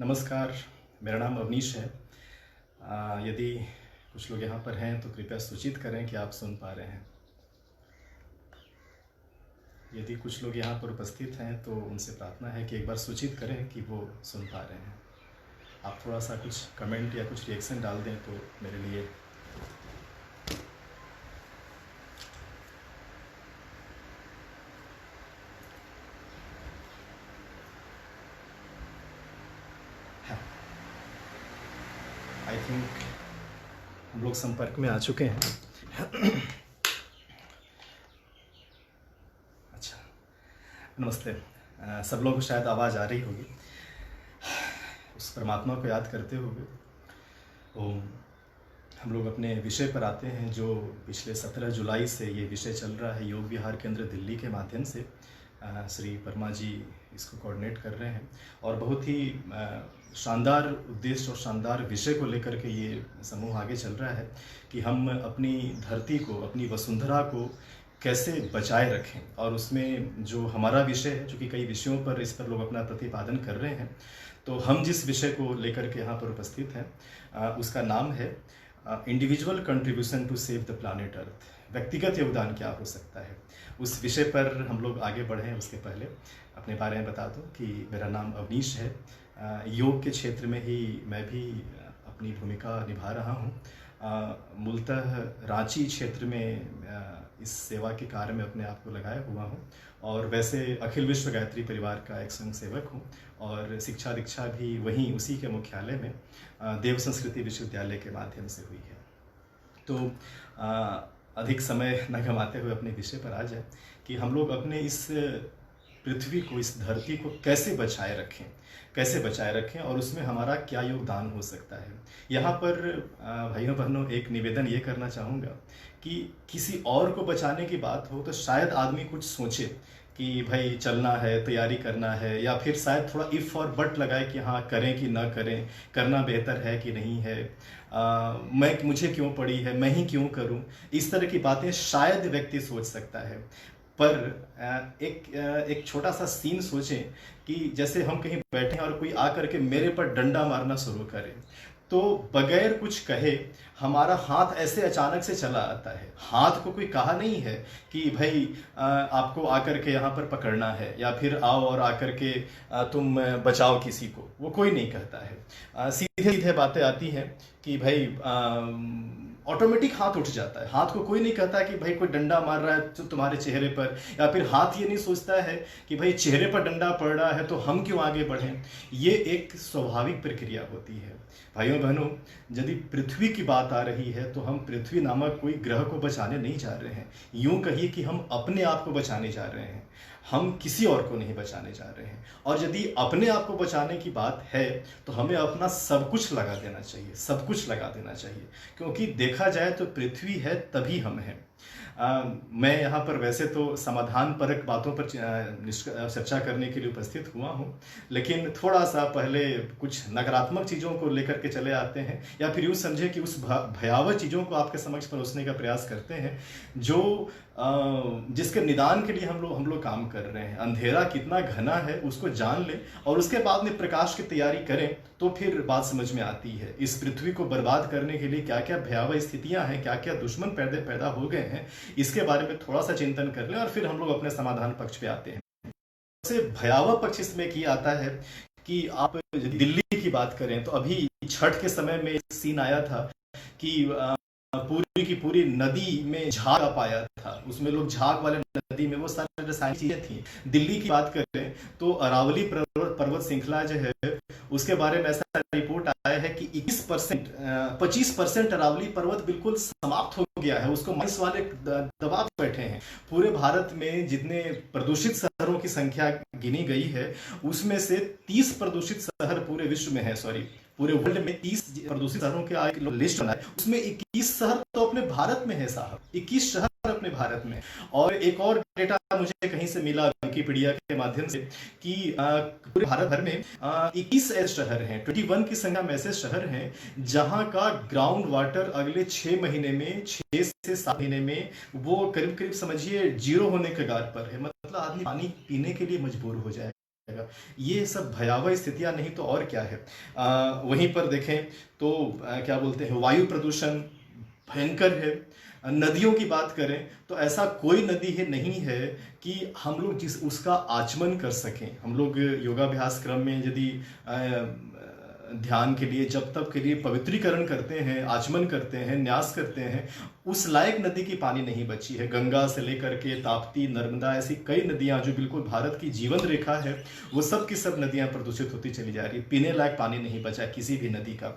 नमस्कार। मेरा नाम अवनीश है। यदि कुछ लोग यहाँ पर हैं तो कृपया सूचित करें कि आप सुन पा रहे हैं। यदि कुछ लोग यहाँ पर उपस्थित हैं तो उनसे प्रार्थना है कि एक बार सूचित करें कि वो सुन पा रहे हैं। आप थोड़ा सा कुछ कमेंट या कुछ रिएक्शन डाल दें तो मेरे लिए आई थिंक हम लोग संपर्क में आ चुके हैं। अच्छा, नमस्ते। सब लोग को शायद आवाज़ आ रही होगी। उस परमात्मा को याद करते हुए ओम हम लोग अपने विषय पर आते हैं, जो पिछले 17 जुलाई से ये विषय चल रहा है। योग विहार केंद्र दिल्ली के माध्यम से श्री परमा जी इसको कोऑर्डिनेट कर रहे हैं और बहुत ही शानदार उद्देश्य और शानदार विषय को लेकर के ये समूह आगे चल रहा है कि हम अपनी धरती को, अपनी वसुंधरा को कैसे बचाए रखें। और उसमें जो हमारा विषय है, जो कि कई विषयों पर इस पर लोग अपना प्रतिपादन कर रहे हैं, तो हम जिस विषय को लेकर के यहाँ पर उपस्थित हैं उसका नाम है individual contribution to save the planet Earth. व्यक्तिगत योगदान क्या हो सकता है, उस विषय पर हम लोग आगे बढ़ें उसके पहले अपने बारे में बता दूं कि मेरा नाम अवनीश है। योग के क्षेत्र में ही मैं भी अपनी भूमिका निभा रहा हूं। मूलतः रांची क्षेत्र में इस सेवा के कार्य में अपने आप को लगाया हुआ हूं और वैसे अखिल विश्व गायत्री परिवार का एक स्वयं सेवक हूं और शिक्षा दीक्षा भी वहीं उसी के मुख्यालय में देव संस्कृति विश्वविद्यालय के माध्यम से हुई है। तो अधिक समय न गंवाते हुए अपने विषय पर आ जाए कि हम लोग अपने इस पृथ्वी को, इस धरती को कैसे बचाए रखें और उसमें हमारा क्या योगदान हो सकता है। यहाँ पर भाइयों बहनों एक निवेदन ये करना चाहूँगा कि किसी और को बचाने की बात हो तो शायद आदमी कुछ सोचे कि भाई चलना है, तैयारी करना है, या फिर शायद थोड़ा इफ़ और बट लगाए कि हाँ करें कि ना करें, करना बेहतर है कि नहीं है, मुझे क्यों पड़ी है, मैं ही क्यों करूं। इस तरह की बातें शायद व्यक्ति सोच सकता है। पर एक छोटा सा सीन सोचें कि जैसे हम कहीं बैठे हैं और कोई आकर के मेरे पर डंडा मारना शुरू करे, तो बगैर कुछ कहे हमारा हाथ ऐसे अचानक से चला आता है। हाथ को कोई कहा नहीं है कि भाई आपको आकर के यहाँ पर पकड़ना है या फिर आओ और आकर के तुम बचाओ किसी को, वो कोई नहीं कहता है। सीधे सीधे बातें आती हैं कि भाई ऑटोमेटिक हाथ उठ जाता है। हाथ को कोई नहीं कहता कि भाई कोई डंडा मार रहा है तो तुम्हारे चेहरे पर, या फिर हाथ ये नहीं सोचता है कि भाई चेहरे पर डंडा पड़ रहा है तो हम क्यों आगे बढ़ें। ये एक स्वाभाविक प्रक्रिया होती है। भाइयों बहनों, यदि पृथ्वी की बात आ रही है तो हम पृथ्वी नामक कोई ग्रह को बचाने नहीं जा रहे हैं। यूं कहिए कि हम अपने आप को बचाने जा रहे हैं, हम किसी और को नहीं बचाने जा रहे हैं। और यदि अपने आप को बचाने की बात है तो हमें अपना सब कुछ लगा देना चाहिए, सब कुछ लगा देना चाहिए, क्योंकि देखा जाए तो पृथ्वी है तभी हम हैं। मैं यहाँ पर वैसे तो समाधान परक बातों पर चर्चा करने के लिए उपस्थित हुआ हूँ, लेकिन थोड़ा सा पहले कुछ नकारात्मक चीज़ों को लेकर के चले आते हैं, या फिर यूँ समझे कि उस भयावह चीज़ों को आपके समक्ष परोसने का प्रयास करते हैं जो जिसके निदान के लिए हम लोग काम कर रहे हैं। अंधेरा कितना घना है उसको जान लें और उसके बाद में प्रकाश की तैयारी करें तो फिर बात समझ में आती है। इस पृथ्वी को बर्बाद करने के लिए क्या क्या भयावह स्थितियां हैं, क्या क्या दुश्मन पैदा हो गए हैं, इसके बारे में थोड़ा सा चिंतन कर लें और फिर हम लोग अपने समाधान पक्ष पे आते हैं। सबसे भयावह पक्ष इसमें ये आता है कि आप दिल्ली की बात करें तो अभी छठ के समय में एक सीन आया था कि पूरी की पूरी नदी में झाग आ पाया था। उसमें लोग झाग वाले नदी में वो सारी रासायनिक चीजें थी। दिल्ली की बात करें तो अरावली पर्वत श्रृंखला जो है उसके बारे में ऐसा रिपोर्ट आया है कि 25% अरावली पर्वत बिल्कुल समाप्त हो गया है। उसको माइंस वाले दबा बैठे हैं। पूरे भारत में जितने प्रदूषित शहरों की संख्या गिनी गई है उसमें से 30 प्रदूषित शहर पूरे विश्व में है, पूरे वर्ल्ड में 30 प्रदूषित शहरों के एक लिस्ट बना है। उसमें 21 शहर तो अपने भारत में है साहब, 21 शहर अपने भारत में। और एक और डेटा मुझे कहीं से मिला विकिपीडिया के माध्यम से कि पूरे भारत भर में 21 ऐसे शहर हैं, 21 की संख्या में ऐसे शहर हैं जहां का ग्राउंड वाटर अगले 6 महीने में, 6 से 7 महीने में वो करीब समझिए जीरो होने के कगार पर है। मतलब मतलब आदमी पानी पीने के लिए मजबूर हो जाएगा। ये सब भयावह स्थितियां नहीं तो और क्या है। वहीं पर देखें तो क्या बोलते हैं, वायु प्रदूषण भयंकर है। नदियों की बात करें तो ऐसा कोई नदी है नहीं है कि हम लोग जिस उसका आचमन कर सकें। हम लोग योगाभ्यास क्रम में यदि ध्यान के लिए जप तप के लिए पवित्रीकरण करते हैं, आचमन करते हैं, न्यास करते हैं, उस लायक नदी की पानी नहीं बची है। गंगा से लेकर के ताप्ती, नर्मदा, ऐसी कई नदियां जो बिल्कुल भारत की जीवन रेखा है, वो सब की सब नदियां प्रदूषित होती चली जा रही है। पीने लायक पानी नहीं बचा किसी भी नदी का।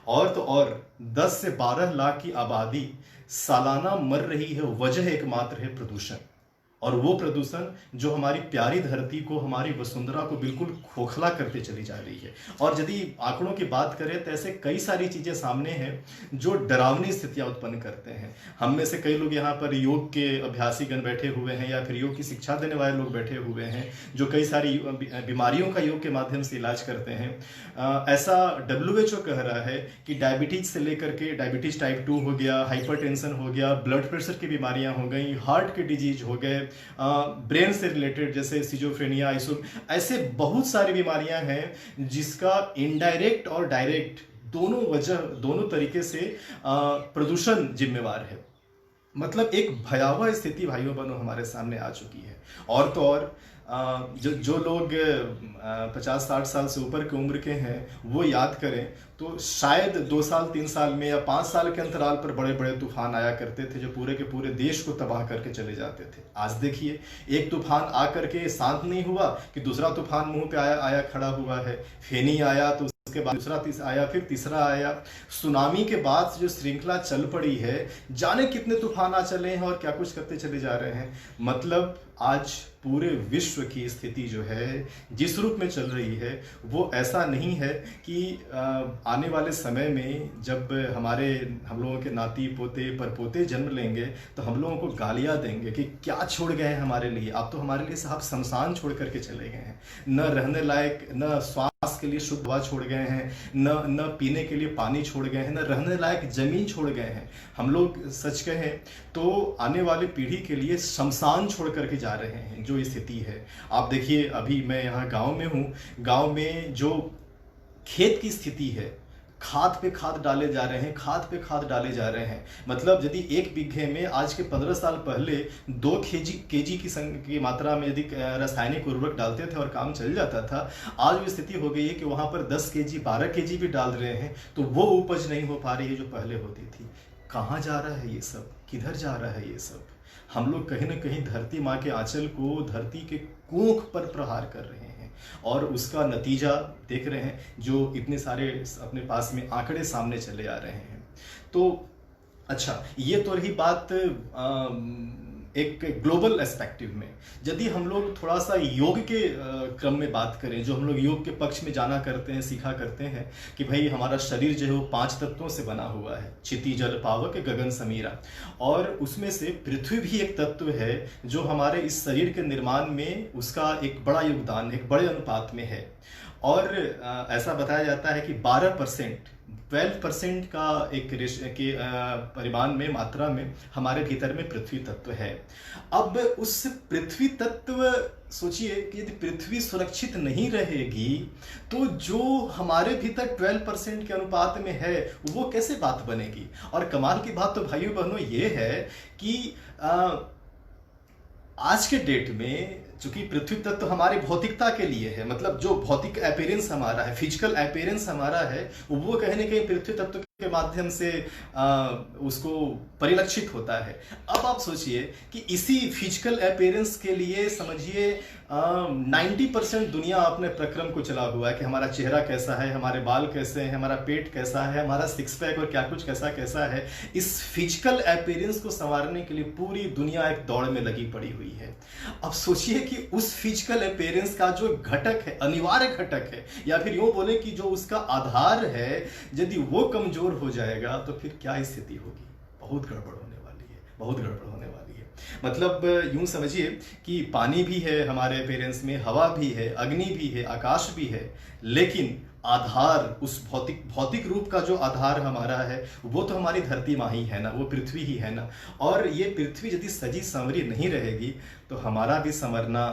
और तो और 10 से 12 लाख की आबादी सालाना मर रही है, वजह एकमात्र है प्रदूषण। और वो प्रदूषण जो हमारी प्यारी धरती को, हमारी वसुंधरा को बिल्कुल खोखला करते चली जा रही है। और यदि आंकड़ों की बात करें तो ऐसे कई सारी चीजें सामने हैं जो डरावनी स्थितियां उत्पन्न करते हैं। हम में से कई लोग यहाँ पर योग के अभ्यासी गण बैठे हुए हैं या फिर योग की शिक्षा देने वाले लोग बैठे हुए हैं जो कई सारी बीमारियों का योग के माध्यम से इलाज करते हैं। ऐसा WHO कह रहा है कि डायबिटीज से लेकर के डायबिटीज टाइप 2 हो गया, हाइपरटेंशन हो गया, ब्लड प्रेशर की बीमारियां हो गई, हार्ट के डिजीज हो गए, ब्रेन से रिलेटेड जैसे सिजोफ्रेनिया, ऐसे बहुत सारी बीमारियां हैं जिसका इनडायरेक्ट और डायरेक्ट दोनों तरीके से प्रदूषण जिम्मेवार है। मतलब एक भयावह स्थिति भाइयों बहनों हमारे सामने आ चुकी है। और तो और जो लोग 50-60 साल से ऊपर की उम्र के हैं वो याद करें तो शायद 2 साल 3 साल में या 5 साल के अंतराल पर बड़े बड़े तूफान आया करते थे जो पूरे के पूरे देश को तबाह करके चले जाते थे। आज देखिए एक तूफान आ करके शांत नहीं हुआ कि दूसरा तूफान मुंह पे आया खड़ा हुआ है। फेनी आया तो उसके बाद दूसरा आया, फिर तीसरा आया। सुनामी के बाद जो श्रृंखला चल पड़ी है, जाने कितने तूफान आ चले हैं और क्या कुछ करते चले जा रहे हैं। मतलब आज पूरे विश्व की स्थिति जो है जिस रूप में चल रही है वो ऐसा नहीं है कि आने वाले समय में जब हम लोगों के नाती पोते परपोते जन्म लेंगे तो हम लोगों को गालियां देंगे कि क्या छोड़ गए हैं हमारे लिए। आप तो हमारे लिए साहब शमशान छोड़ करके चले गए हैं। न रहने लायक, न श्वास के लिए शुद्ध हवा छोड़ गए हैं, न पीने के लिए पानी छोड़ गए हैं, न रहने लायक जमीन छोड़ गए हैं। हम लोग सच कहें तो आने वाली पीढ़ी के लिए शमशान छोड़ करके जा रहे हैं जो स्थिति है। आप देखिए अभी मैं यहाँ गांव में हूँ, गांव में जो खेत की स्थिति है, खाद पे खाद डाले जा रहे हैं, खाद पे खाद डाले जा रहे हैं। मतलब यदि 1 बीघे में आज के 15 साल पहले 2 केजी की मात्रा में यदि रासायनिक उर्वरक डालते थे और काम चल जाता था, आज वो स्थिति हो गई है कि वहां पर 10 केजी 12 केजी भी डाल रहे हैं तो वो उपज नहीं हो पा रही है जो पहले होती थी। कहाँ जा रहा है ये सब, किधर जा रहा है ये सब। हम लोग कहीं ना कहीं धरती माँ के आंचल को, धरती के कोख पर प्रहार कर रहे हैं और उसका नतीजा देख रहे हैं जो इतने सारे अपने पास में आंकड़े सामने चले आ रहे हैं। तो अच्छा, ये तो रही बात एक ग्लोबल एस्पेक्टिव में। यदि हम लोग थोड़ा सा योग के क्रम में बात करें, जो हम लोग योग के पक्ष में जाना करते हैं, सीखा करते हैं कि भाई हमारा शरीर जो है वो 5 तत्वों से बना हुआ है, क्षिति जल पावक गगन समीरा। और उसमें से पृथ्वी भी एक तत्व है जो हमारे इस शरीर के निर्माण में उसका एक बड़ा योगदान, एक बड़े अनुपात में है। और ऐसा बताया जाता है कि 12% का एक के परिमाण में, मात्रा में हमारे भीतर में पृथ्वी तत्व है। अब उस पृथ्वी तत्व, सोचिए कि यदि पृथ्वी सुरक्षित नहीं रहेगी तो जो हमारे भीतर 12% के अनुपात में है वो कैसे बात बनेगी। और कमाल की बात तो भाइयों बहनों ये है कि आज के डेट में चूंकि पृथ्वी तत्व हमारी भौतिकता के लिए है, मतलब जो भौतिक अपीयरेंस हमारा है, फिजिकल अपीयरेंस हमारा है, वो कहीं ना कहीं पृथ्वी तत्व के माध्यम से उसको परिलक्षित होता है। अब आप सोचिए कि इसी फिजिकल अपीयरेंस के लिए समझिए 90% दुनिया अपने प्रक्रम को चला हुआ है कि हमारा चेहरा कैसा है, हमारे बाल कैसे हैं, हमारा पेट कैसा है, हमारा सिक्स पैक और क्या कुछ कैसा है। इस फिजिकल अपीयरेंस को संवारने के लिए पूरी दुनिया एक दौड़ में लगी पड़ी हुई है। अब सोचिए कि उस फिजिकल अपीयरेंस का जो घटक है, अनिवार्य घटक है, या फिर यूं बोले कि जो उसका आधार है, यदि वो कमजोर हो जाएगा तो फिर क्या स्थिति होगी। बहुत गड़बड़ होने वाली है, बहुत गड़बड़ होने वाली है। मतलब यूं समझिए कि पानी भी है हमारे अपीयरेंस में, हवा भी है, अग्नि भी है, आकाश भी है, लेकिन आधार, उस भौतिक भौतिक रूप का जो आधार हमारा है वो तो हमारी धरती माँ ही है ना, वो पृथ्वी ही है ना। और ये पृथ्वी यदि सजी संवरी नहीं रहेगी तो हमारा भी संवरना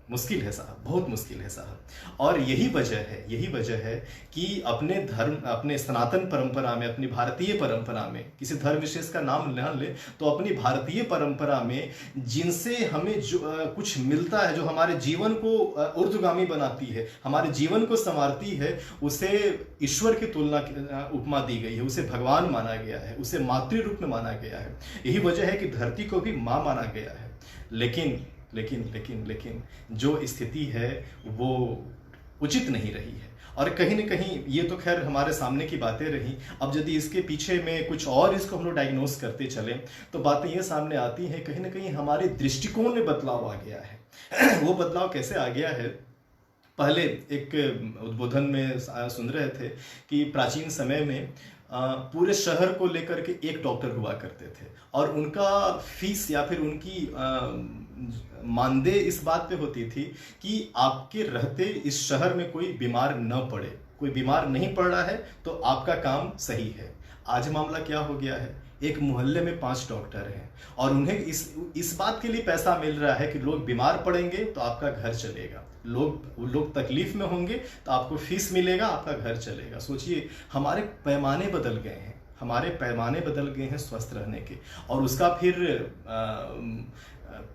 मुश्किल है साहब, बहुत मुश्किल है साहब। और यही वजह है कि अपने धर्म, अपने सनातन परंपरा में, अपनी भारतीय परंपरा में, किसी धर्म विशेष का नाम न ले तो अपनी भारतीय परंपरा में जिनसे हमें जो कुछ मिलता है, जो हमारे जीवन को ऊर्ध्वगामी बनाती है, हमारे जीवन को संवारती है, उसे ईश्वर की तुलना उपमा दी गई है, उसे भगवान माना गया है, उसे मातृ रूप में माना गया है। यही वजह है कि धरती को भी माँ माना गया है। लेकिन लेकिन लेकिन लेकिन जो स्थिति है वो उचित नहीं रही है। और कहीं न कहीं ये तो खैर हमारे सामने की बातें रही। अब यदि इसके पीछे में कुछ और इसको हम लोग डायग्नोस करते चले तो बातें ये सामने आती हैं, कहीं न कहीं हमारे दृष्टिकोण में बदलाव आ गया है। वो बदलाव कैसे आ गया है? पहले एक उद्बोधन में सुन रहे थे कि प्राचीन समय में पूरे शहर को लेकर के एक डॉक्टर हुआ करते थे और उनका फीस या फिर उनकी मानदेय इस बात पे होती थी कि आपके रहते इस शहर में कोई बीमार न पड़े, कोई बीमार नहीं पड़ रहा है तो आपका काम सही है। आज मामला क्या हो गया है? एक मोहल्ले में 5 डॉक्टर हैं और उन्हें इस बात के लिए पैसा मिल रहा है कि लोग बीमार पड़ेंगे तो आपका घर चलेगा, लोग तकलीफ में होंगे तो आपको फीस मिलेगा, आपका घर चलेगा। सोचिए, हमारे पैमाने बदल गए हैं, हमारे पैमाने बदल गए हैं स्वस्थ रहने के। और उसका फिर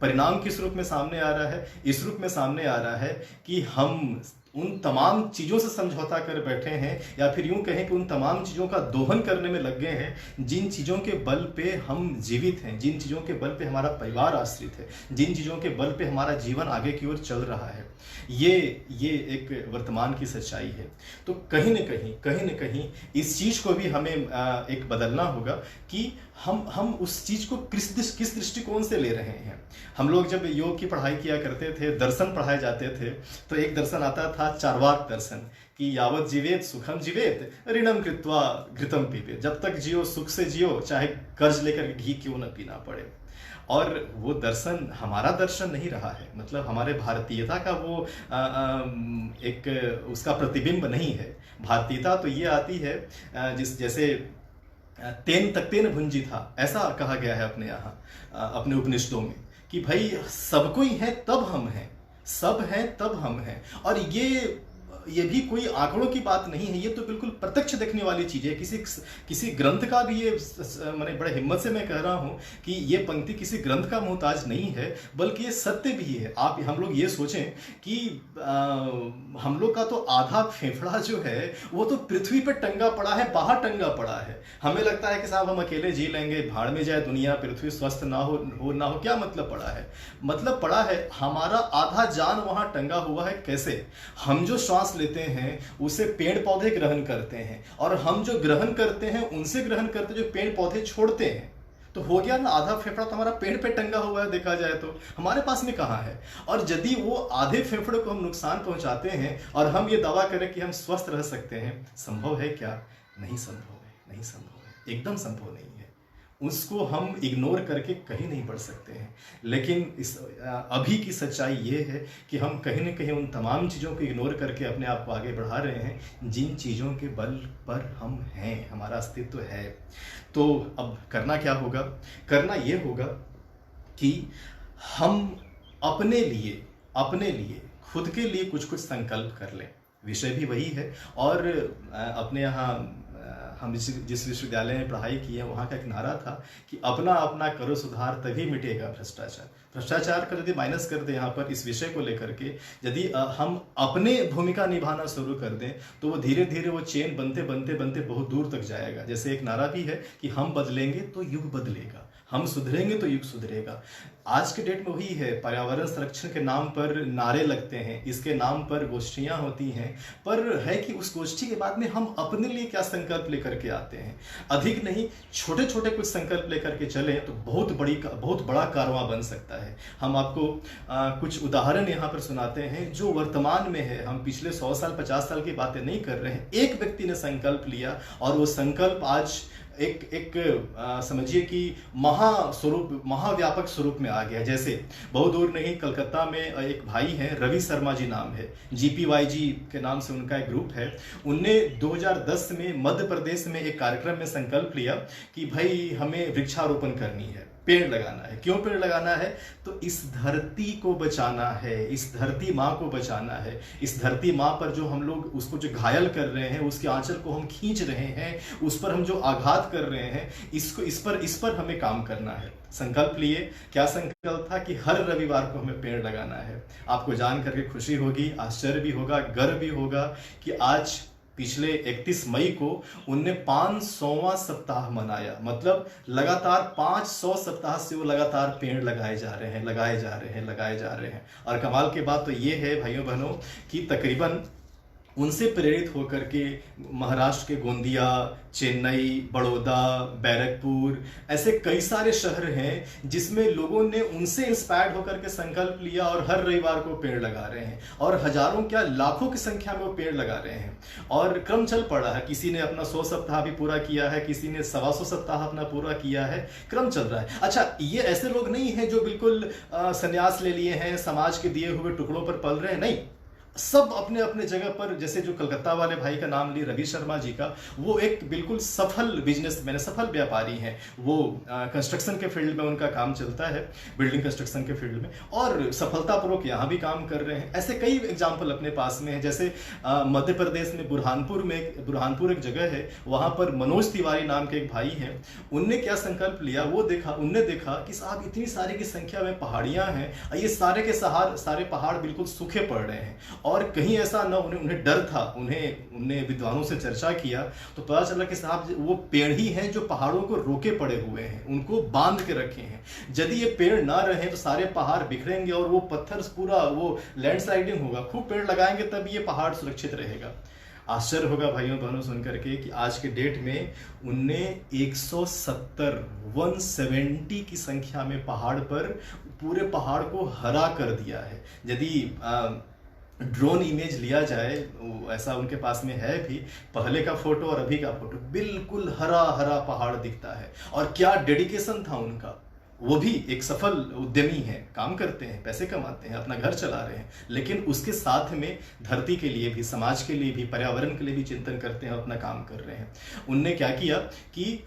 परिणाम किस रूप में सामने आ रहा है? इस रूप में सामने आ रहा है कि हम उन तमाम चीज़ों से समझौता कर बैठे हैं, या फिर यूं कहें कि उन तमाम चीज़ों का दोहन करने में लग गए हैं जिन चीज़ों के बल पे हम जीवित हैं, जिन चीज़ों के बल पे हमारा परिवार आश्रित है, जिन चीज़ों के बल पे हमारा जीवन आगे की ओर चल रहा है। ये एक वर्तमान की सच्चाई है। तो कहीं न कहीं इस चीज़ को भी हमें एक बदलना होगा कि हम उस चीज़ को किस दृष्टिकोण से ले रहे हैं। हम लोग जब योग की पढ़ाई किया करते थे, दर्शन पढ़ाए जाते थे, तो एक दर्शन आता था चार्वाक दर्शन कि यावत जीवेत सुखम जीवेत ऋणम कृत्वा घृतम पीबेत। जब तक जियो सुख से जियो, चाहे कर्ज लेकर घी क्यों न पीना पड़े। और वो दर्शन हमारा दर्शन नहीं रहा है, मतलब हमारे भारतीयता का वो एक उसका प्रतिबिंब नहीं है। भारतीयता तो ये आती है जैसे तेन तक तेन भुंजी था, ऐसा कहा गया है अपने यहाँ अपने उपनिषदों में कि भाई सब कोई है तब हम हैं, सब हैं तब हम हैं। और ये भी कोई आंकड़ों की बात नहीं है, ये तो बिल्कुल प्रत्यक्ष देखने वाली चीज है। किसी ग्रंथ का भी ये मैंने बड़े हिम्मत से मैं कह रहा हूँ कि ये पंक्ति किसी ग्रंथ का मोहताज नहीं है, बल्कि ये सत्य भी है। हम लोग ये सोचें कि हम लोग का तो आधा फेफड़ा जो है वो तो पृथ्वी पर टंगा पड़ा है, बाहर टंगा पड़ा है। हमें लगता है कि साहब हम अकेले जी लेंगे, भाड़ में जाए दुनिया, पृथ्वी स्वस्थ ना हो क्या मतलब पड़ा है? मतलब पड़ा है हमारा आधा जान वहां टंगा हुआ है। कैसे? हम जो श्वास लेते हैं उसे पेड़ पौधे ग्रहण करते हैं, और हम जो ग्रहण करते हैं उनसे ग्रहण करते जो पेड़ पौधे छोड़ते हैं। तो हो गया ना, आधा फेफड़ा तो हमारा पेड़ पे टंगा हुआ है, देखा जाए तो हमारे पास में कहाँ है। और यदि वो आधे फेफड़े को हम नुकसान पहुंचाते हैं और हम ये दावा करें कि हम स्वस्थ रह सकते हैं, संभव है क्या? नहीं संभव है, नहीं संभव है, एकदम संभव नहीं है। उसको हम इग्नोर करके कहीं नहीं बढ़ सकते हैं। लेकिन अभी की सच्चाई ये है कि हम कहीं न कहीं उन तमाम चीज़ों को इग्नोर करके अपने आप को आगे बढ़ा रहे हैं जिन चीज़ों के बल पर हम हैं, हमारा अस्तित्व है। तो अब करना क्या होगा? करना ये होगा कि हम अपने लिए खुद के लिए कुछ संकल्प कर लें। विषय भी वही है। और अपने यहाँ हम जिस विश्वविद्यालय में पढ़ाई की है वहाँ का एक नारा था कि अपना अपना करो सुधार, तभी मिटेगा भ्रष्टाचार। भ्रष्टाचार का यदि माइनस कर दें यहाँ पर इस विषय को लेकर के, यदि हम अपने भूमिका निभाना शुरू कर दें तो वो धीरे धीरे वो चेन बनते बहुत दूर तक जाएगा। जैसे एक नारा भी है कि हम बदलेंगे तो युग बदलेगा, हम सुधरेंगे तो युग सुधरेगा। आज के डेट में वही है, पर्यावरण संरक्षण के नाम पर नारे लगते हैं, इसके नाम पर गोष्ठियां होती हैं, पर है कि उस गोष्ठी के बाद में हम अपने लिए क्या संकल्प लेकर के आते हैं। अधिक नहीं, छोटे छोटे कुछ संकल्प लेकर के चलें तो बहुत बड़ा कारवां बन सकता है। हम आपको कुछ उदाहरण यहाँ पर सुनाते हैं जो वर्तमान में है। हम पिछले 100 साल 50 साल की बातें नहीं कर रहे हैं। एक व्यक्ति ने संकल्प लिया और वो संकल्प आज एक एक समझिए कि महास्वरूप, महाव्यापक स्वरूप में आ गया। जैसे बहुत दूर नहीं, कलकत्ता में एक भाई हैं, रवि शर्मा जी नाम है, GPYG के नाम से उनका एक ग्रुप है। उनने 2010 में मध्य प्रदेश में एक कार्यक्रम में संकल्प लिया कि भाई हमें वृक्षारोपण करनी है, पेड़ लगाना है। क्यों पेड़ लगाना है? तो इस धरती को बचाना है, इस धरती माँ को बचाना है। इस धरती माँ पर जो हम लोग उसको जो घायल कर रहे हैं, उसके आंचल को हम खींच रहे हैं, उस पर हम जो आघात कर रहे हैं, इस पर हमें काम करना है। संकल्प लिए। क्या संकल्प था? कि हर रविवार को हमें पेड़ लगाना है। आपको जान करके खुशी होगी, आश्चर्य भी होगा, गर्व भी होगा कि आज पिछले 31 मई को उनने 500वां सप्ताह मनाया। मतलब लगातार 500 सप्ताह से वो लगातार पेड़ लगाए जा रहे हैं, लगाए जा रहे हैं, लगाए जा रहे हैं। और कमाल की बात तो ये है भाइयों बहनों कि तकरीबन उनसे प्रेरित होकर के महाराष्ट्र के गोंदिया, चेन्नई, बड़ौदा, बैरकपुर, ऐसे कई सारे शहर हैं जिसमें लोगों ने उनसे इंस्पायर्ड होकर के संकल्प लिया और हर रविवार को पेड़ लगा रहे हैं। और हजारों क्या लाखों की संख्या में वो पेड़ लगा रहे हैं। और क्रम चल पड़ा है। किसी ने अपना 100 सप्ताह भी पूरा किया है, किसी ने 125 सप्ताह अपना पूरा किया है। क्रम चल रहा है। अच्छा, ये ऐसे लोग नहीं हैं जो बिल्कुल संन्यास ले लिए हैं, समाज के दिए हुए टुकड़ों पर पल रहे हैं, नहीं। सब अपने अपने जगह पर, जैसे जो कलकत्ता वाले भाई का नाम ली, रवि शर्मा जी का, वो एक बिल्कुल सफल बिजनेसमैन, सफल व्यापारी हैं। वो कंस्ट्रक्शन के फील्ड में उनका काम चलता है, बिल्डिंग कंस्ट्रक्शन के फील्ड में, और सफलतापूर्वक यहाँ भी काम कर रहे हैं। ऐसे कई एग्जाम्पल अपने पास में है। जैसे मध्य प्रदेश में बुरहानपुर एक जगह है, वहाँ पर मनोज तिवारी नाम के एक भाई हैं। उनने क्या संकल्प लिया, उनने देखा कि साहब इतनी सारी की संख्या में पहाड़ियाँ हैं, ये सारे के सारे पहाड़ बिल्कुल सूखे पड़ रहे हैं और कहीं ऐसा ना उन्हें डर था। उन्हें विद्वानों से चर्चा किया तो पता चला कि साहब वो पेड़ ही हैं जो पहाड़ों को रोके पड़े हुए हैं, उनको बांध के रखे हैं। यदि ये पेड़ ना रहे तो सारे पहाड़ बिखरेंगे और वो पत्थर पूरा वो लैंडस्लाइडिंग होगा। खूब पेड़ लगाएंगे तब ये पहाड़ सुरक्षित रहेगा। आश्चर्य होगा भाइयों बहनों सुनकर के कि आज के डेट में उनने 170 की संख्या में पहाड़ पर पूरे पहाड़ को हरा कर दिया है। यदि ड्रोन इमेज लिया जाए, ऐसा उनके पास में है भी, पहले का फोटो और अभी का फोटो, बिल्कुल हरा हरा पहाड़ दिखता है। और क्या डेडिकेशन था उनका। वो भी एक सफल उद्यमी हैं, काम करते हैं, पैसे कमाते हैं, अपना घर चला रहे हैं, लेकिन उसके साथ में धरती के लिए भी, समाज के लिए भी, पर्यावरण के लिए भी चिंतन करते हैं, अपना काम कर रहे हैं। उनने क्या किया कि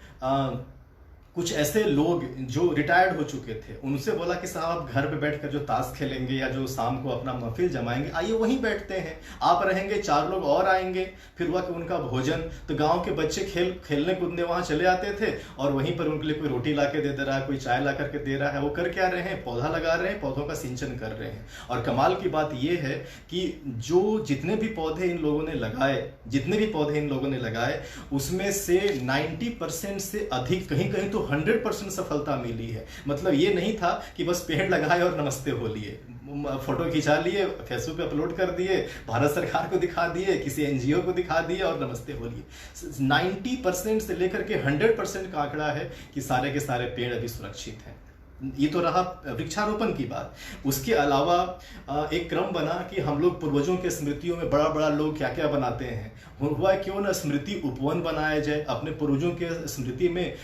कुछ ऐसे लोग जो रिटायर्ड हो चुके थे, उनसे बोला कि साहब आप घर पे बैठकर जो ताश खेलेंगे या जो शाम को अपना महफिल जमाएंगे, आइए वहीं बैठते हैं, आप रहेंगे, 4 लोग और आएंगे। फिर हुआ कि उनका भोजन, तो गांव के बच्चे खेलने कूदने वहां चले आते थे और वहीं पर उनके लिए कोई रोटी ला के दे रहा है, कोई चाय ला करके दे रहा है। वो कर क्या रहे हैं? पौधा लगा रहे हैं, पौधों का सिंचन कर रहे हैं। और कमाल की बात यह है कि जितने भी पौधे इन लोगों ने लगाए उसमें से 90% से अधिक, कहीं कहीं तो 100% सफलता मिली है। मतलब ये नहीं था कि बस पेड़ लगाए और नमस्ते हो लिए, फोटो खिंचा लिए, फेसबुक पे अपलोड कर दिए, भारत सरकार को दिखा दिए, किसी एनजीओ को दिखा दिए और नमस्ते हो लिए। 90% से लेकर के 100% का आंकड़ा है कि सारे के सारे पेड़ अभी सुरक्षित हैं। ये तो रहा वृक्षारोपण की बात। उसके अलावा एक क्रम बना कि हम लोग पूर्वजों के स्मृतियों में बड़ा बड़ा लोग क्या क्या बनाते हैं। हुआ क्यों ना स्मृति उपवन बनाया जाए, अपने पूर्वजों के स्मृति में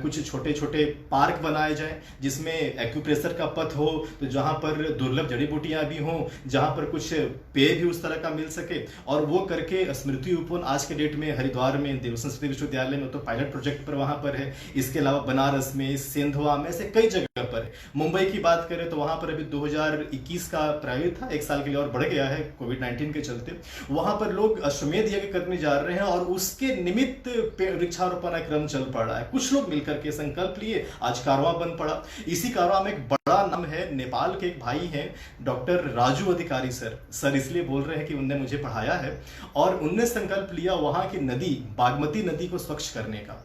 कुछ छोटे छोटे पार्क बनाए जाए जिसमें एक्यूप्रेशर का पथ हो, तो जहाँ पर दुर्लभ जड़ी बूटियाँ भी हों, जहाँ पर कुछ पेय भी उस तरह का मिल सके। और वो करके स्मृति उपवन आज के डेट में हरिद्वार में देव संस्कृति विश्वविद्यालय में तो पायलट प्रोजेक्ट पर वहाँ पर है। इसके अलावा बनारस में, सेंधवा में, ऐसे कई जगह पर है। मुंबई की बात करें तो वहां पर अभी 2021 का प्रायोजित था, 1 साल के लिए और बढ़ गया है कोविड-19 के चलते। वहां पर लोग अश्वमेध यज्ञ करने जा रहे हैं और उसके निमित्त वृक्षारोपण क्रम चल पड़ा है। कुछ लोग मिलकर के संकल्प लिए, आज कारवां बन पड़ा। इसी कारवां में एक बड़ा नाम है, नेपाल के एक भाई हैं डॉक्टर राजू अधिकारी सर इसलिए बोल रहे हैं कि उनने मुझे पढ़ाया है। और उनने संकल्प लिया वहां की नदी, बागमती नदी को स्वच्छ करने का,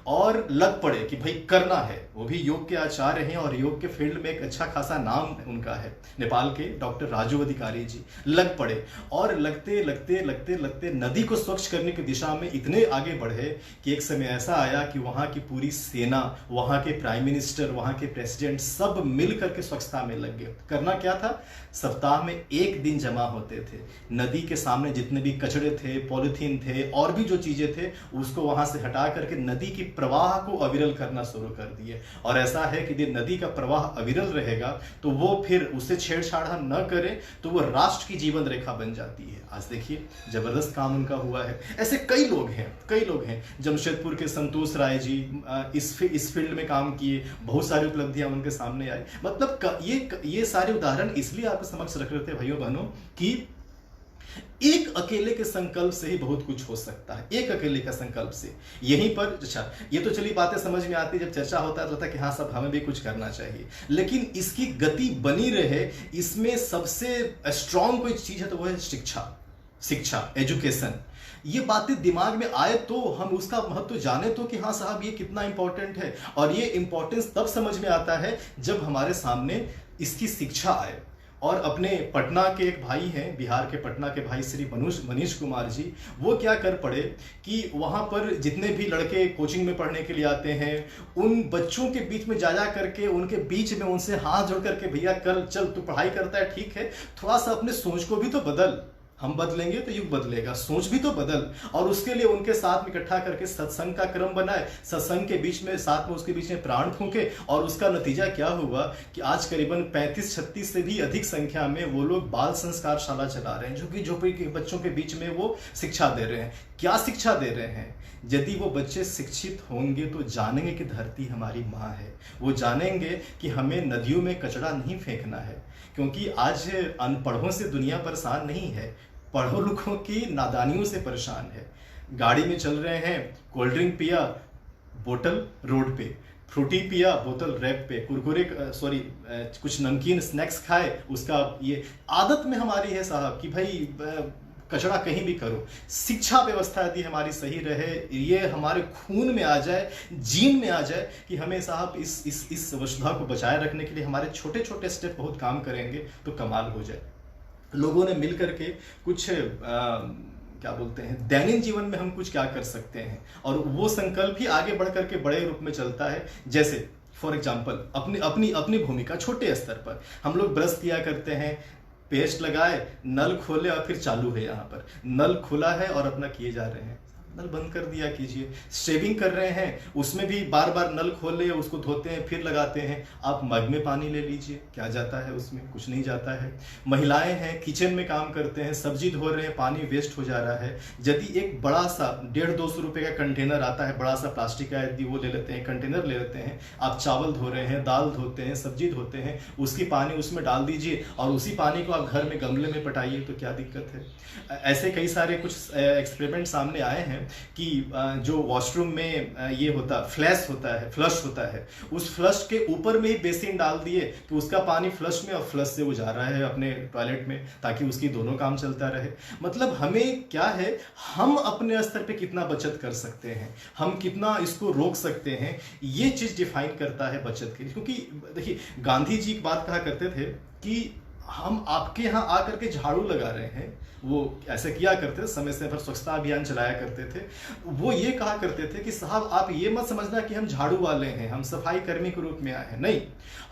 और लग पड़े कि भाई करना है। वो भी योग के आचार्य हैं और योग के फील्ड में एक अच्छा खासा नाम उनका है, नेपाल के डॉक्टर राजू अधिकारी जी। लग पड़े और लगते लगते लगते लगते नदी को स्वच्छ करने की दिशा में इतने आगे बढ़े कि एक समय ऐसा आया कि वहाँ की पूरी सेना, वहाँ के प्राइम मिनिस्टर, वहाँ के प्रेसिडेंट सब मिल करके स्वच्छता में लग गए। करना क्या था? सप्ताह में 1 दिन जमा होते थे, नदी के सामने जितने भी कचड़े थे, पॉलिथीन थे और भी जो चीजें थे, उसको वहां से हटा करके नदी की प्रवाह को अविरल करना शुरू कर दिए। और ऐसा है कि यदि नदी का प्रवाह अविरल रहेगा तो वो फिर उससे छेड़छाड़ हम न करें तो वो राष्ट्र की जीवन रेखा बन जाती है। आज देखिए जबरदस्त काम उनका हुआ है। ऐसे कई लोग हैं। जमशेदपुर के संतोष राय जी इस फील्ड में काम किए, बहुत सारी उपलब्धियां उनके सामने आई। मतलब ये सारे उदाहरण इसलिए आपके समक्ष रख रहे थे भाइयों बहनों कि एक अकेले के संकल्प से ही बहुत कुछ हो सकता है। एक अकेले का संकल्प से यहीं पर, अच्छा ये तो चलिए बातें समझ में आती है, जब चर्चा होता है तो होता है कि हाँ सब हमें भी कुछ करना चाहिए, लेकिन इसकी गति बनी रहे इसमें सबसे स्ट्रांग कोई चीज है तो वो है शिक्षा, एजुकेशन। ये बातें दिमाग में आए तो हम उसका महत्व जाने तो कि हाँ साहब ये कितना इंपॉर्टेंट है। और ये इंपॉर्टेंस तब समझ में आता है जब हमारे सामने इसकी शिक्षा आए। और अपने पटना के एक भाई हैं, बिहार के पटना के भाई श्री मनीष कुमार जी, वो क्या कर पड़े कि वहाँ पर जितने भी लड़के कोचिंग में पढ़ने के लिए आते हैं उन बच्चों के बीच में जा करके उनके बीच में उनसे हाथ जोड़ करके, भैया चल तू पढ़ाई करता है ठीक है, थोड़ा सा अपने सोच को भी तो बदल, हम बदलेंगे तो युग बदलेगा, सोच भी तो बदल। और उसके लिए उनके साथ में इकट्ठा करके सत्संग का क्रम बनाए, सत्संग के बीच में साथ में उसके बीच में प्राण फूंके। और उसका नतीजा क्या हुआ कि आज करीबन 35-36 से भी अधिक संख्या में वो लोग बाल संस्कार शाला चला रहे हैं, जो कि झोपड़ी के बच्चों के बीच में वो शिक्षा दे रहे हैं। क्या शिक्षा दे रहे हैं? यदि वो बच्चे शिक्षित होंगे तो जानेंगे कि धरती हमारी माँ है, वो जानेंगे कि हमें नदियों में कचरा नहीं फेंकना है, क्योंकि आज अनपढ़ों से दुनिया परेशान नहीं है, पढ़ो लिखों की नादानियों से परेशान है। गाड़ी में चल रहे हैं, कोल्ड ड्रिंक पिया, बोतल रोड पे, फ्रूटी पिया, बोतल रैक पे, कुरकुरे कुछ नमकीन स्नैक्स खाए, उसका ये आदत में हमारी है साहब कि भाई कचरा कहीं भी करो। शिक्षा व्यवस्था यदि हमारी सही रहे, ये हमारे खून में आ जाए, जीन में आ जाए कि हमें साहब इस वसुधा को बचाए रखने के लिए हमारे छोटे छोटे स्टेप बहुत काम करेंगे तो कमाल हो जाए। लोगों ने मिल करके कुछ क्या बोलते हैं, दैनिक जीवन में हम कुछ क्या कर सकते हैं, और वो संकल्प ही आगे बढ़ करके बड़े रूप में चलता है। जैसे फॉर एग्जाम्पल अपनी भूमिका छोटे स्तर पर हम लोग ब्रश किया करते हैं, पेस्ट लगाए, नल खोले और फिर चालू है, यहाँ पर नल खुला है और अपना किए जा रहे हैं, नल बंद कर दिया कीजिए। शेविंग कर रहे हैं, उसमें भी बार बार नल खोले, उसको धोते हैं फिर लगाते हैं। आप मग में पानी ले लीजिए, क्या जाता है उसमें? कुछ नहीं जाता है। महिलाएं हैं, किचन में काम करते हैं, सब्जी धो रहे हैं, पानी वेस्ट हो जा रहा है। यदि एक बड़ा सा 150-200 रुपये का कंटेनर आता है, बड़ा सा प्लास्टिक का, यदि वो ले लेते हैं, कंटेनर ले लेते हैं, आप चावल धो रहे हैं, दाल धोते हैं, सब्जी धोते हैं, उसकी पानी उसमें डाल दीजिए और उसी पानी को आप घर में गमले में पटाइए, तो क्या दिक्कत है? ऐसे कई सारे कुछ एक्सपेरिमेंट सामने आए हैं कि जो वॉशरूम में ये होता फ्लश होता है, उस फ्लश के ऊपर में ही बेसिन डाल दिए कि उसका पानी फ्लश में और फ्लश से वो जा रहा है अपने टॉयलेट में, ताकि उसकी दोनों काम चलता रहे। मतलब हमें क्या है, हम अपने स्तर पे कितना बचत कर सकते हैं, हम कितना इसको रोक सकते हैं, ये चीज डिफाइन करता है बचत के लिए। क्योंकि देखिए गांधी जी एक बात कहा करते थे कि हम आपके यहाँ आकर के झाड़ू लगा रहे हैं, वो ऐसे किया करते थे, समय समय पर स्वच्छता अभियान चलाया करते थे। वो ये कहा करते थे कि साहब आप ये मत समझना कि हम झाड़ू वाले हैं, हम सफाई कर्मी के रूप में आए हैं, नहीं,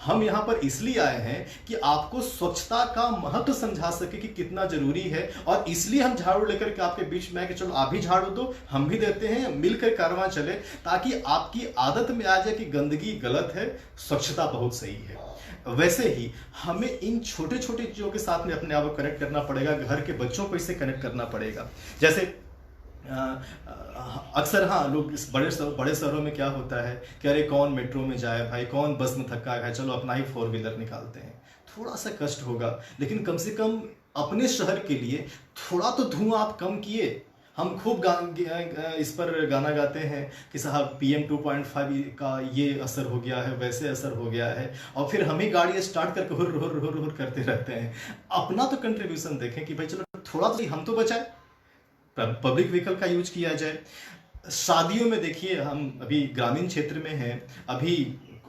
हम यहाँ पर इसलिए आए हैं कि आपको स्वच्छता का महत्व समझा सके कि कितना जरूरी है। और इसलिए हम झाड़ू लेकर के आपके बीच में आए कि चलो आप भी झाड़ू दो, हम भी देते हैं, मिलकर कारवां चले, ताकि आपकी आदत में आ जाए कि गंदगी गलत है, स्वच्छता बहुत सही है। वैसे ही हमें इन छोटे छोटे चीजों के साथ में अपने आप को कनेक्ट करना पड़ेगा, घर के बच्चों को इससे कनेक्ट करना पड़ेगा। जैसे अक्सर हाँ लोग इस बड़े शहरों में क्या होता है कि अरे कौन मेट्रो में जाए भाई, कौन बस में थका है, चलो अपना ही 4 व्हीलर निकालते हैं। थोड़ा सा कष्ट होगा, लेकिन कम से कम अपने शहर के लिए थोड़ा तो धुआं आप कम किए। हम खूब इस पर गाना गाते हैं कि साहब PM 2.5 का ये असर हो गया है, वैसे असर हो गया है, और फिर हम ही गाड़ी स्टार्ट करके हुर हुर हुर हुर करते रहते हैं। अपना तो कंट्रीब्यूशन देखें कि भाई चलो थोड़ा तो हम तो बचाए, पब्लिक व्हीकल का यूज किया जाए। शादियों में देखिए, हम अभी ग्रामीण क्षेत्र में हैं, अभी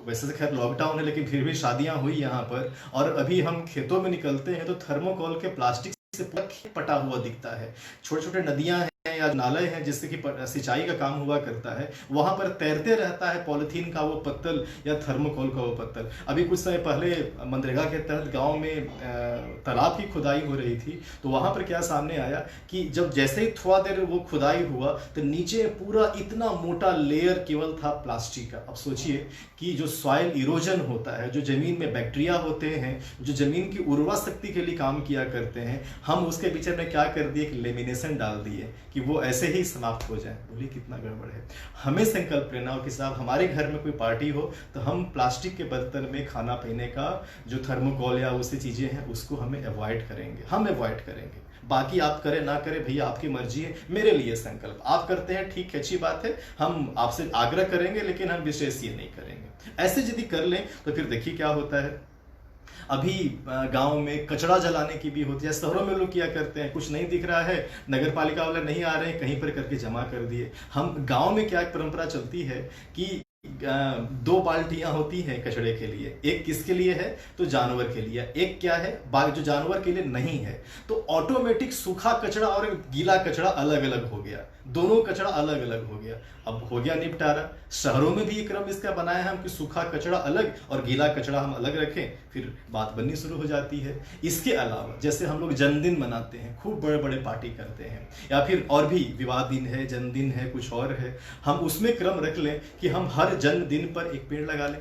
वैसे तो खैर लॉकडाउन है, लेकिन फिर भी शादियां हुई यहाँ पर, और अभी हम खेतों में निकलते हैं तो थर्मोकोल के प्लास्टिक से पूरा खेत पटा हुआ दिखता है, छोटे छोटे नदियां हैं, या नाले हैं जिससे कि सिंचाई का काम हुआ करता है, वहां पर तैरते रहता है पॉलिथीन का वो पत्तल या थर्मोकोल का वो पत्तल। अभी कुछ समय पहले मनरेगा के तहत गांव में तालाब की खुदाई हो रही थी, तो वहां पर क्या सामने आया कि जब जैसे ही थोड़ा देर वो खुदाई हुआ तो नीचे पूरा इतना मोटा लेयर केवल था प्लास्टिक का। अब सोचिए कि जो सॉइल इरोजन होता है, जो जमीन में बैक्टीरिया होते हैं, जो जमीन की उर्वरा शक्ति के लिए काम किया करते हैं, हम उसके पीछे में क्या कर दिए कि लेमिनेशन डाल दिए कि वो ऐसे ही समाप्त हो जाए। बोलिए कितना गड़बड़ है। हमें संकल्प लेना हो कि साहब हमारे घर में कोई पार्टी हो तो हम प्लास्टिक के बर्तन में खाना पीने का जो थर्मोकोल या उससे चीज़ें हैं उसको हमें अवॉइड करेंगे, हम अवॉइड करेंगे। बाकी आप करें ना करें भैया आपकी मर्जी है, मेरे लिए संकल्प आप करते हैं ठीक है, अच्छी बात है, हम आपसे आग्रह करेंगे लेकिन हम विशेष ये नहीं करेंगे। ऐसे यदि कर लें तो फिर देखिए क्या होता है। अभी गांव में कचरा जलाने की भी होती है, शहरों में लोग किया करते हैं, कुछ नहीं दिख रहा है, नगर पालिका वाले नहीं आ रहे हैं, कहीं पर करके जमा कर दिए। हम गांव में क्या एक परंपरा चलती है कि 2 बाल्टियां होती हैं कचड़े के लिए, एक किसके लिए है तो जानवर के लिए, एक क्या है जो जानवर के लिए नहीं है। तो ऑटोमेटिक सूखा कचरा और गीला कचरा अलग अलग हो गया, दोनों कचरा अलग अलग हो गया। अब हो गया निपटारा। शहरों में भी ये क्रम इसका बनाया है हम कि सूखा कचरा अलग और गीला कचरा हम अलग रखें, फिर बात बननी शुरू हो जाती है। इसके अलावा जैसे हम लोग जन्मदिन मनाते हैं, खूब बड़े बड़े पार्टी करते हैं, या फिर और भी विवाह दिन है, जन्मदिन है, कुछ और है, हम उसमें क्रम रख लें कि हम हर जन्मदिन पर एक पेड़ लगा लें,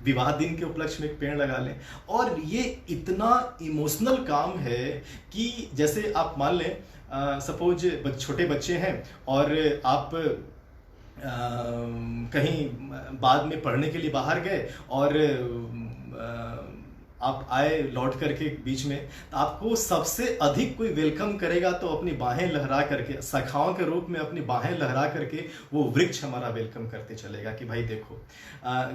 विवाह दिन के उपलक्ष्य में एक पेड़ लगा लें। और ये इतना इमोशनल काम है कि जैसे आप मान लें सपोज छोटे बच्चे हैं और आप कहीं बाद में पढ़ने के लिए बाहर गए और आप आए लौट करके बीच में, तो आपको सबसे अधिक कोई वेलकम करेगा तो अपनी बाहें लहरा करके, सखाओं के रूप में अपनी बाहें लहरा करके वो वृक्ष हमारा वेलकम करते चलेगा कि भाई देखो।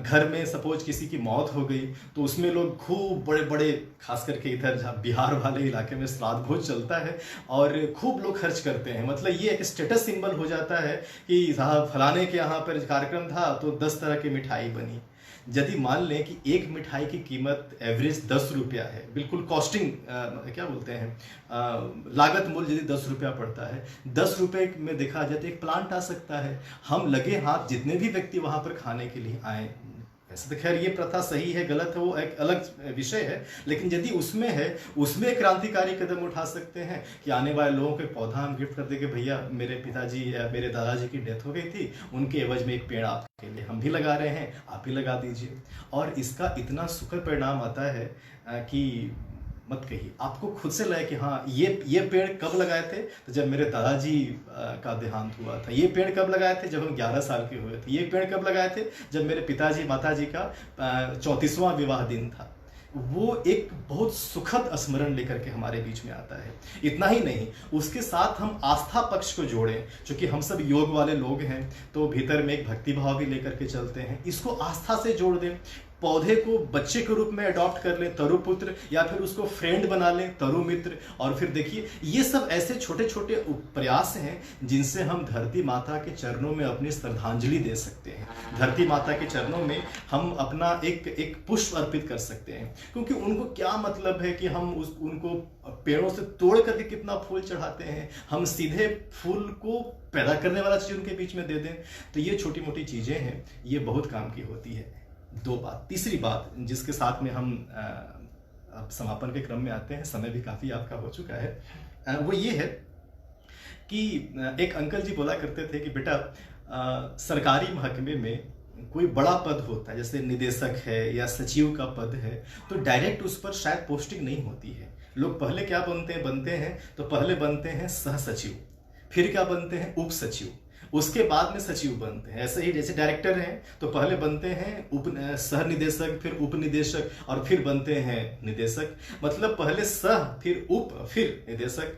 घर में सपोज किसी की मौत हो गई तो उसमें लोग खूब बड़े बड़े, खास करके इधर जहाँ बिहार वाले इलाके में श्राद्ध भोज चलता है और खूब लोग खर्च करते हैं। मतलब ये एक स्टेटस सिंबल हो जाता है कि साहब फलाने के यहाँ पर कार्यक्रम था तो 10 तरह की मिठाई बनी। यदि मान लें कि एक मिठाई की कीमत एवरेज 10 रुपया है, बिल्कुल कॉस्टिंग क्या बोलते हैं लागत मूल्य यदि 10 रुपया पड़ता है, 10 रुपये में देखा जाए तो एक प्लांट आ सकता है। हम लगे हाथ जितने भी व्यक्ति वहां पर खाने के लिए आए, वैसे तो खैर ये प्रथा सही है गलत है वो एक अलग विषय है, लेकिन यदि उसमें है उसमें एक क्रांतिकारी कदम उठा सकते हैं कि आने वाले लोगों को पौधा हम गिफ्ट कर देंगे, भैया मेरे पिताजी या मेरे दादाजी की डेथ हो गई थी, उनके एवज में एक पेड़ आपके लिए हम भी लगा रहे हैं, आप भी लगा दीजिए। और इसका इतना सुखद परिणाम आता है कि मत कहिए। आपको खुद से लगे कि हाँ ये पेड़ कब लगाए थे, तो जब मेरे दादाजी का देहांत हुआ था। ये पेड़ कब लगाए थे, जब हम 11 साल के हुए थे। ये पेड़ कब लगाए थे, जब मेरे पिताजी माताजी का 34वां विवाह दिन था। वो एक बहुत सुखद स्मरण लेकर के हमारे बीच में आता है। इतना ही नहीं, उसके साथ हम आस्था पक्ष को जोड़ें, क्योंकि हम सब योग वाले लोग हैं तो भीतर में एक भक्ति भाव भी लेकर के चलते हैं, इसको आस्था से जोड़ दें। पौधे को बच्चे के रूप में अडॉप्ट कर लें, तरुपुत्र, या फिर उसको फ्रेंड बना लें, तरु मित्र। और फिर देखिए ये सब ऐसे छोटे छोटे प्रयास हैं जिनसे हम धरती माता के चरणों में अपनी श्रद्धांजलि दे सकते हैं। धरती माता के चरणों में हम अपना एक पुष्प अर्पित कर सकते हैं, क्योंकि उनको क्या मतलब है कि हम उनको पेड़ों से तोड़ करके कितना फूल चढ़ाते हैं, हम सीधे फूल को पैदा करने वाला चीज उनके बीच में दे दें। तो ये छोटी मोटी चीजें हैं, ये बहुत काम की होती है। 2 बात। तीसरी बात जिसके साथ में हम अब समापन के क्रम में आते हैं, समय भी काफ़ी आपका हो चुका है, वो ये है कि एक अंकल जी बोला करते थे कि बेटा सरकारी महकमे में कोई बड़ा पद होता है, जैसे निदेशक है या सचिव का पद है, तो डायरेक्ट उस पर शायद पोस्टिंग नहीं होती है। लोग पहले क्या बनते हैं तो पहले बनते हैं सह सचिव, फिर क्या बनते हैं उप सचिव, उसके बाद में सचिव बनते हैं। ऐसे ही जैसे डायरेक्टर हैं तो पहले बनते हैं सह निदेशक, फिर उप निदेशक और फिर बनते हैं निदेशक। मतलब पहले सह, फिर उप, फिर निदेशक।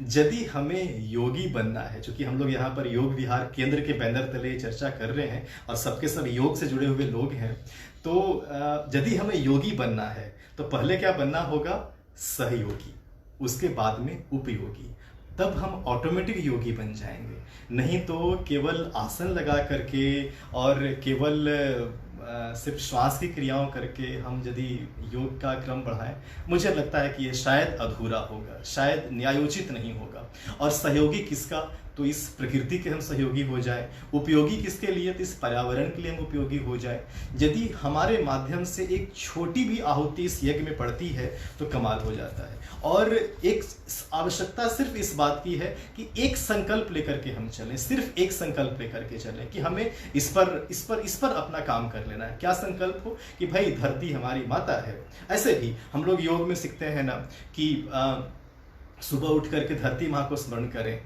यदि हमें योगी बनना है, क्योंकि हम लोग यहाँ पर योग विहार केंद्र के बैनर तले चर्चा कर रहे हैं और सबके सब योग से जुड़े हुए लोग हैं, तो यदि हमें योगी बनना है तो पहले क्या बनना होगा, सहयोगी, उसके बाद में उपयोगी, तब हम ऑटोमेटिक योगी बन जाएंगे। नहीं तो केवल आसन लगा करके और केवल सिर्फ श्वास की क्रियाओं करके हम यदि योग का क्रम बढ़ाएं, मुझे लगता है कि ये शायद अधूरा होगा, शायद न्यायोचित नहीं होगा। और सहयोगी किसका, तो इस प्रकृति के हम सहयोगी हो जाए। उपयोगी किसके लिए? तो इस पर्यावरण के लिए हम उपयोगी हो जाए। यदि हमारे माध्यम से एक छोटी भी आहुति इस यज्ञ में पड़ती है तो कमाल हो जाता है। और एक आवश्यकता सिर्फ इस बात की है कि एक संकल्प लेकर के हम चलें, सिर्फ एक संकल्प लेकर के चलें कि हमें इस पर अपना काम कर लेना है। क्या संकल्प हो? कि भाई धरती हमारी माता है। ऐसे ही हम लोग योग में सीखते हैं ना कि सुबह उठ करके धरती माँ को स्मरण करें।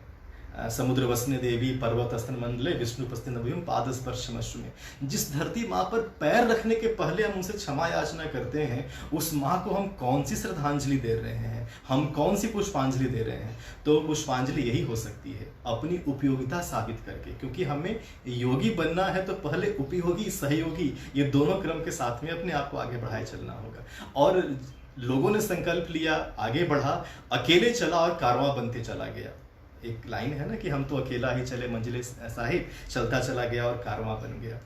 समुद्र वसने देवी पर्वत स्तन मंडले विष्णु पस्ते नभ्युम पाद स्पर्शमश्रु में। जिस धरती माँ पर पैर रखने के पहले हम उनसे क्षमा याचना करते हैं, उस माँ को हम कौन सी श्रद्धांजलि दे रहे हैं, हम कौन सी पुष्पांजलि दे रहे हैं? तो पुष्पांजलि यही हो सकती है, अपनी उपयोगिता साबित करके। क्योंकि हमें योगी बनना है तो पहले उपयोगी, सहयोगी, ये दोनों क्रम के साथ में अपने आप को आगे बढ़ाए चलना होगा। और लोगों ने संकल्प लिया, आगे बढ़ा, अकेले चला और कारवां बनते चला गया। एक लाइन है ना कि हम तो अकेला ही चले मंजिले साहिब, चलता चला गया और कारवां बन गया।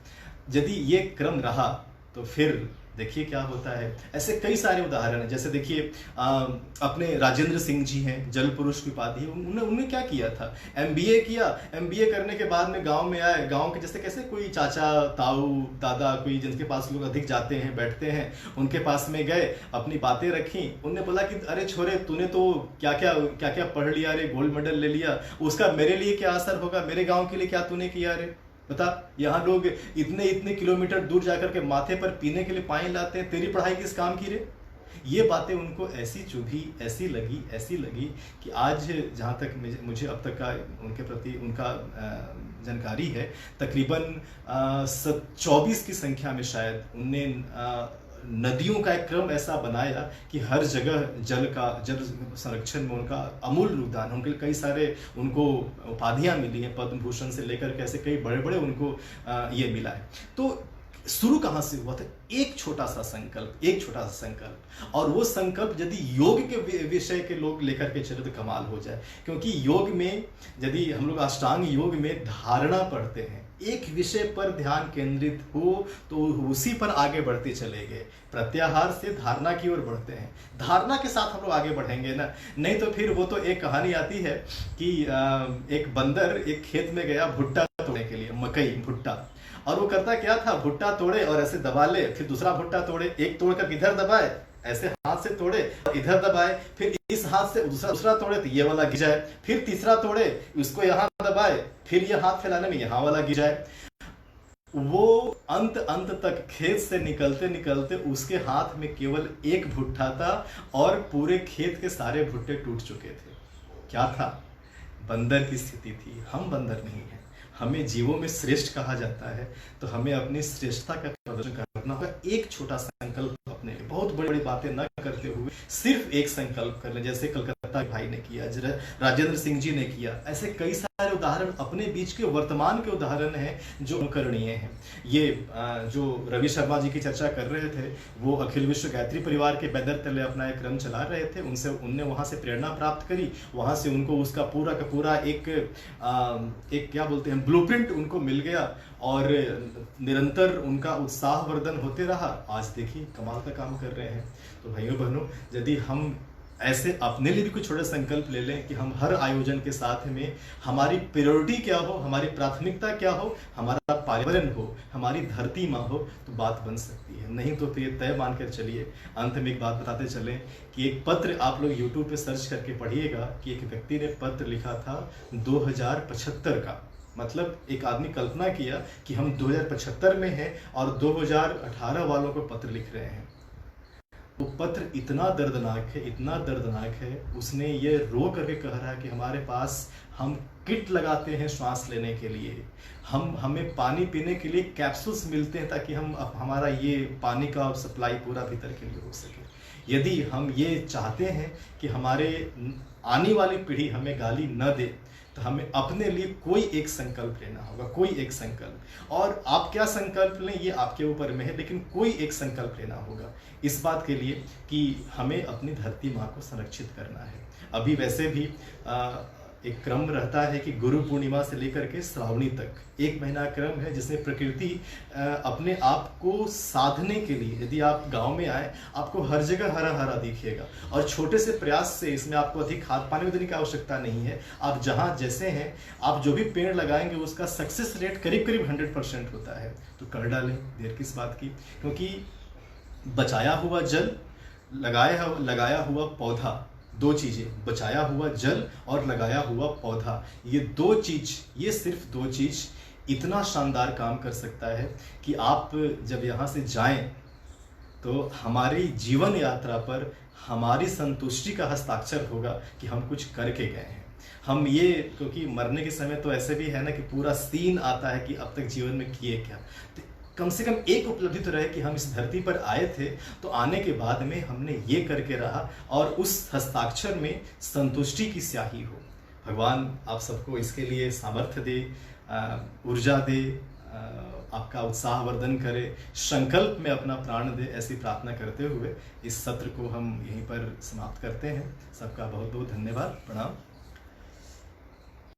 यदि ये क्रम रहा तो फिर देखिए क्या होता है। ऐसे कई सारे उदाहरण हैं। जैसे देखिए अपने राजेंद्र सिंह जी हैं, जल पुरुष की उपाधि, उन्होंने क्या किया था? एमबीए किया। एमबीए करने के बाद में गांव में आए। गांव के जैसे कैसे कोई चाचा, ताऊ, दादा, कोई जिनके पास लोग अधिक जाते हैं, बैठते हैं, उनके पास में गए, अपनी बातें रखी। उनने बोला कि अरे छोरे, तूने तो क्या क्या पढ़ लिया रे, गोल्ड मेडल ले लिया, उसका मेरे लिए क्या असर होगा? मेरे गाँव के लिए क्या तूने किया रे? बता, यहाँ लोग इतने किलोमीटर दूर जाकर के माथे पर पीने के लिए पानी लाते हैं, तेरी पढ़ाई किस काम की रे? ये बातें उनको ऐसी चुभी, ऐसी लगी कि आज जहाँ तक मुझे अब तक का उनके प्रति उनका जानकारी है, तकरीबन 24 की संख्या में शायद उनने नदियों का एक क्रम ऐसा बनाया कि हर जगह जल संरक्षण में उनका अमूल्य योगदान। उनके कई सारे उनको उपाधियां मिली हैं, पद्म भूषण से लेकर के ऐसे कई बड़े बड़े उनको ये मिला है। तो शुरू कहाँ से हुआ था? एक छोटा सा संकल्प। और वो संकल्प यदि योग के विषय के लोग लेकर के चले तो कमाल हो जाए। क्योंकि योग में यदि हम लोग अष्टांग योग में धारणा पढ़ते हैं, एक विषय पर ध्यान केंद्रित हो तो उसी पर आगे बढ़ते चले गए। प्रत्याहार से धारणा की ओर बढ़ते हैं, धारणा के साथ हम लोग आगे बढ़ेंगे ना। नहीं तो फिर वो तो एक कहानी आती है कि एक बंदर एक खेत में गया भुट्टा तोड़ने के लिए, मकई भुट्टा। और वो करता क्या था, भुट्टा तोड़े और ऐसे दबा ले, फिर दूसरा भुट्टा तोड़े, एक तोड़कर इधर दबाए, ऐसे हाथ से तोड़े, इधर दबाए, फिर इस हाथ से दूसरा तोड़े तो ये वाला गिर जाए, फिर तीसरा तोड़े, उसको यहाँ दबाए, फिर ये हाथ फैलाने में यहाँ वाला गिर जाए। वो अंत तक खेत से निकलते उसके हाथ में केवल एक भुट्टा था और पूरे खेत के सारे भुट्टे टूट चुके थे। क्या था? बंदर की स्थिति थी। हम बंदर नहीं हैं, हमें जीवों में श्रेष्ठ कहा जाता है, तो हमें अपनी श्रेष्ठता का प्रदर्शन करना होगा। एक छोटा संकल्प अपने लिए, बहुत बड़ी बड़ी बातें न करते हुए सिर्फ एक संकल्प कर ले, जैसे कलकत्ता के भाई ने किया, राजेंद्र सिंह जी ने किया। ऐसे कई सारे उदाहरण अपने बीच के वर्तमान के उदाहरण हैं जो अनुकरणीय हैं। ये जो रवि शर्मा जी की चर्चा कर रहे थे, वो अखिल विश्व गायत्री परिवार के बैनर तले अपना एक क्रम चला रहे थे। उनने वहाँ से प्रेरणा प्राप्त करी, वहाँ से उनको उसका पूरा का पूरा एक क्या बोलते हैं ब्लूप्रिंट उनको मिल गया और निरंतर उनका उत्साहवर्धन होते रहा। आज देखिए कमाल का काम कर रहे हैं। तो भाइयों बहनों, यदि हम ऐसे अपने लिए भी कुछ छोटे संकल्प ले लें कि हम हर आयोजन के साथ में हमारी प्रायोरिटी क्या हो, हमारी प्राथमिकता क्या हो, हमारा पर्यावरण हो, हमारी धरती माँ हो, तो बात बन सकती है। नहीं तो फिर तय मानकर चलिए। अंत में एक बात बताते चलें कि एक पत्र आप लोग YouTube पे सर्च करके पढ़िएगा कि एक व्यक्ति ने पत्र लिखा था 2075 का। मतलब एक आदमी कल्पना किया कि हम 2075 में हैं और 2018 वालों को पत्र लिख रहे हैं। वो पत्र इतना दर्दनाक है, उसने ये रो करके कह रहा है कि हमारे पास हम किट लगाते हैं श्वास लेने के लिए, हमें पानी पीने के लिए कैप्सूल्स मिलते हैं ताकि हमारा ये पानी का सप्लाई पूरा भीतर के लिए हो सके। यदि हम ये चाहते हैं कि हमारे आने वाली पीढ़ी हमें गाली न दे, तो हमें अपने लिए कोई एक संकल्प लेना होगा, कोई एक संकल्प। और आप क्या संकल्प लें ये आपके ऊपर में है, लेकिन कोई एक संकल्प लेना होगा इस बात के लिए कि हमें अपनी धरती माँ को संरक्षित करना है। अभी वैसे भी एक क्रम रहता है कि गुरु पूर्णिमा से लेकर के श्रावणी तक 1 महीना क्रम है, जिसमें प्रकृति अपने आप को साधने के लिए, यदि आप गांव में आए आपको हर जगह हरा हरा दिखेगा, और छोटे से प्रयास से इसमें आपको अधिक खाद पानी देने की आवश्यकता नहीं है। आप जहाँ जैसे हैं, आप जो भी पेड़ लगाएंगे उसका सक्सेस रेट करीब करीब 100% होता है। तो कर डालें, देर किस बात की, क्योंकि बचाया हुआ जल, लगाया हुआ पौधा, 2 चीज़ें, बचाया हुआ जल और लगाया हुआ पौधा, ये 2 चीज़, ये सिर्फ 2 चीज़ इतना शानदार काम कर सकता है कि आप जब यहाँ से जाएं तो हमारी जीवन यात्रा पर हमारी संतुष्टि का हस्ताक्षर होगा कि हम कुछ करके गए हैं। हम ये, क्योंकि मरने के समय तो ऐसे भी है ना कि पूरा सीन आता है कि अब तक जीवन में किए क्या, तो कम से कम एक उपलब्धि तो रहे कि हम इस धरती पर आए थे, तो आने के बाद में हमने ये करके रहा, और उस हस्ताक्षर में संतुष्टि की स्याही हो। भगवान आप सबको इसके लिए सामर्थ्य दे, ऊर्जा दे, आपका उत्साहवर्धन करे, संकल्प में अपना प्राण दे, ऐसी प्रार्थना करते हुए इस सत्र को हम यहीं पर समाप्त करते हैं। सबका बहुत बहुत धन्यवाद, प्रणाम।